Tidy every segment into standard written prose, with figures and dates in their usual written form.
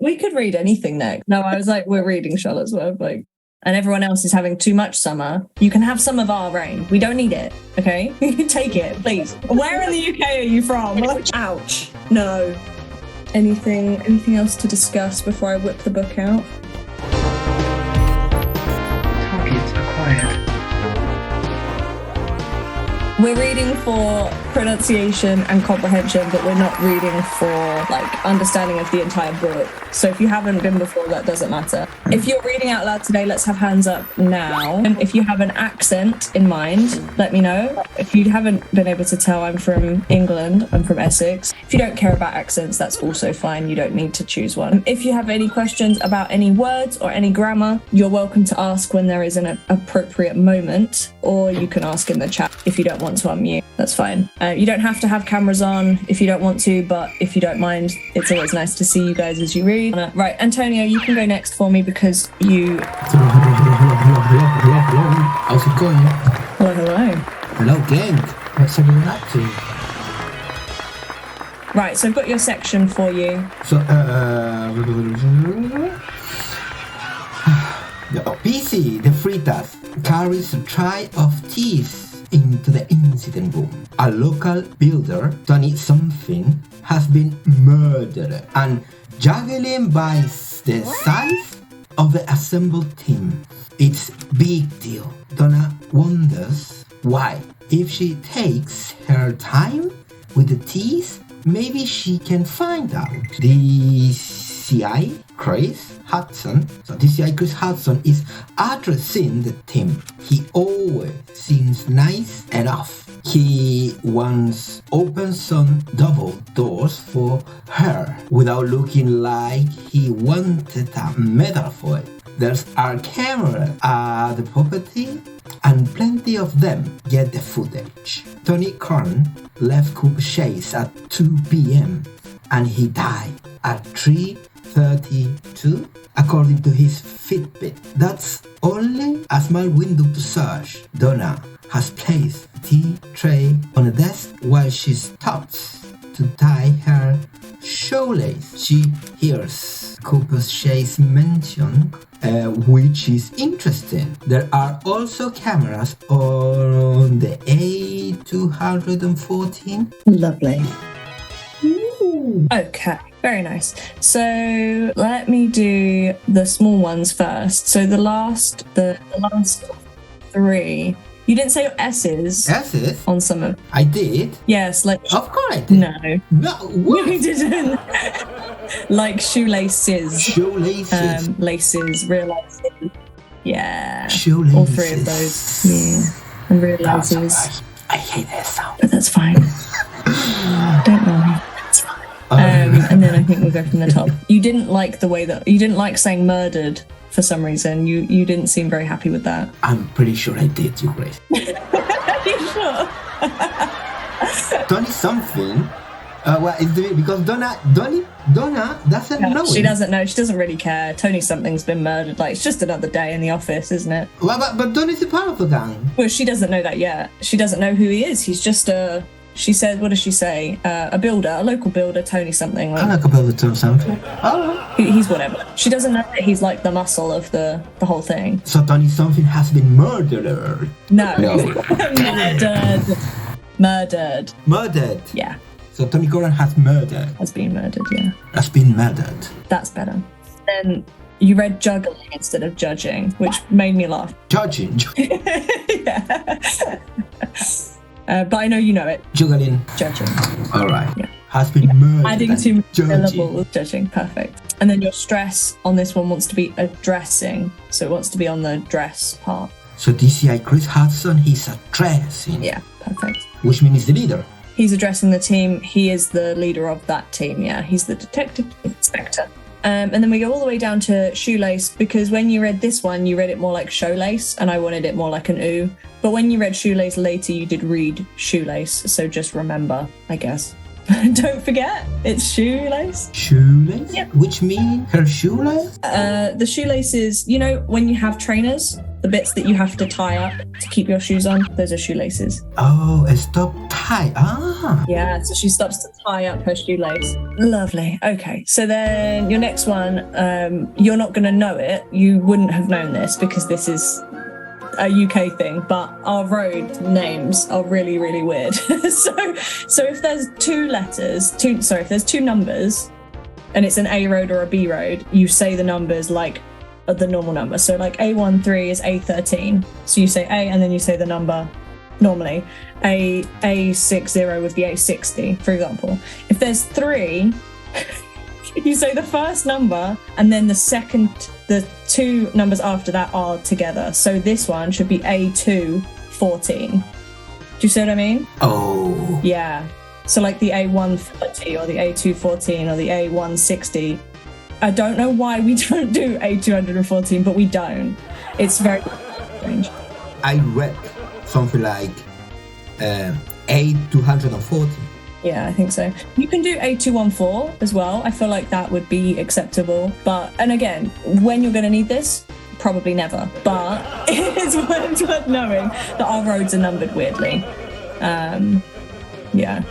We could read anything next. No, I was like, we're reading Charlotte's Web, like, and everyone else is having too much summer. You can have some of our rain. We don't need it, okay? You can take it, please. Where in the UK are you from? Like, ouch. No. Anything else to discuss before I whip the book out? Target acquired. We're reading for pronunciation and comprehension, but we're not reading for like understanding of the entire book. So if you haven't been before, that doesn't matter. If you're reading out loud today, let's have hands up now. And if you have an accent in mind, let me know. If you haven't been able to tell, I'm from England, I'm from Essex. If you don't care about accents, that's also fine. You don't need to choose one. If you have any questions about any words or any grammar, you're welcome to ask when there is an appropriate moment, or you can ask in the chat if you don't want to unmute. That's fine. You don't have to have cameras on if you don't want to, but if you don't mind, it's always nice to see you guys as you read. Right, Antonio, you can go next for me because you... Hello. How's it going? Hello. Hello, gang. What's everyone up to? Right, so I've got your section for you. So, PC, the Fritas, carries a tray of teas into the incident room. A local builder, Tony Something, has been murdered, and juggling by the size of the assembled team, it's big deal. Donna wonders why. If she takes her time with the teas, maybe she can find out. DCI Chris Hudson. So DCI Chris Hudson is addressing the team. He always seems nice enough. He once opened some double doors for her without looking like he wanted a medal for it. There's a camera at the property and plenty of them get the footage. Tony Kern left Cooper Chase at 2 p.m. and he died at 3:32 according to his Fitbit. That's only a small window to search. Donna has placed a tea tray on the desk while she stops to tie her shoelace. She hears Cooper Chase mentioned, which is interesting. There are also cameras on the A214. Lovely. Ooh. Okay, very nice. So let me do the small ones first. So the last three. You didn't say your S's. S's? On some of... I did? Yes, like... Of course I did. No. No, what? You didn't. Like shoelaces. Shoelaces. Laces, realizes. Yeah. Shoelaces. All three of those. Yeah. And realizes. I hate that sound. But that's fine. Don't worry. That's fine. And then I think we'll go from the top. You didn't like the way that... You didn't like saying murdered. For some reason, you didn't seem very happy with that. I'm pretty sure I did, you Grace. Are you sure? Tony Something. Well, it's because Donna doesn't know. She doesn't know. She doesn't really care. Tony Something's been murdered. Like, it's just another day in the office, isn't it? Well, but Donna's a part of the gang. Well, she doesn't know that yet. She doesn't know who he is. He's just a... She said, what does she say? A builder, a local builder, Tony something. I like a builder, Tony something. Oh. He's whatever. She doesn't know that he's like the muscle of the whole thing. So Tony Something has been murdered. No. Murdered. Yeah. So Tony Goran has murdered. Has been murdered, yeah. Has been murdered. That's better. Then you read juggling instead of judging, which made me laugh. Judging. Yeah. But I know you know it. Juggling. Judging. All right. Yeah. Has been murdered. Adding two syllables. Judging. Perfect. And then your stress on this one wants to be addressing. So it wants to be on the dress part. So DCI Chris Hudson, he's addressing. Yeah. Perfect. Which means he's the leader. He's addressing the team. He is the leader of that team. Yeah. He's the detective inspector. And then we go all the way down to shoelace, because when you read this one, you read it more like showlace, and I wanted it more like an ooh. But when you read shoelace later, you did read shoelace. So just remember, I guess. Don't forget, it's shoelace. Shoelace? Yep. Which means her shoelace? The shoelaces, you know, when you have trainers, the bits that you have to tie up to keep your shoes on, those are shoelaces. Oh, stop tie. Ah. Yeah, so she stops to tie up her shoelace. Lovely. Okay, so then your next one, you're not going to know it. You wouldn't have known this because this is a UK thing, but our road names are really, really weird. so if there's if there's two numbers and it's an A road or a B road, you say the numbers like the normal number. So like A13 is A13. So you say A and then you say the number normally. A60 would be A60, for example. If there's three, you say the first number and then the two numbers after that are together. So this one should be A214. Do you see what I mean? Oh. Yeah. So like the A130 or the A214 or the A160. I don't know why we don't do A214, but we don't. It's very strange. I read something like A240. Yeah, I think so. You can do A214 as well. I feel like that would be acceptable. And again, when you're going to need this, probably never. But it's worth knowing that our roads are numbered weirdly. Yeah.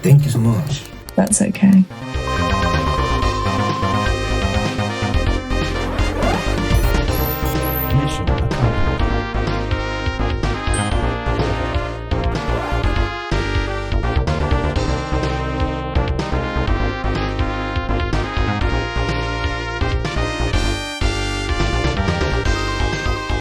Thank you so much. That's okay.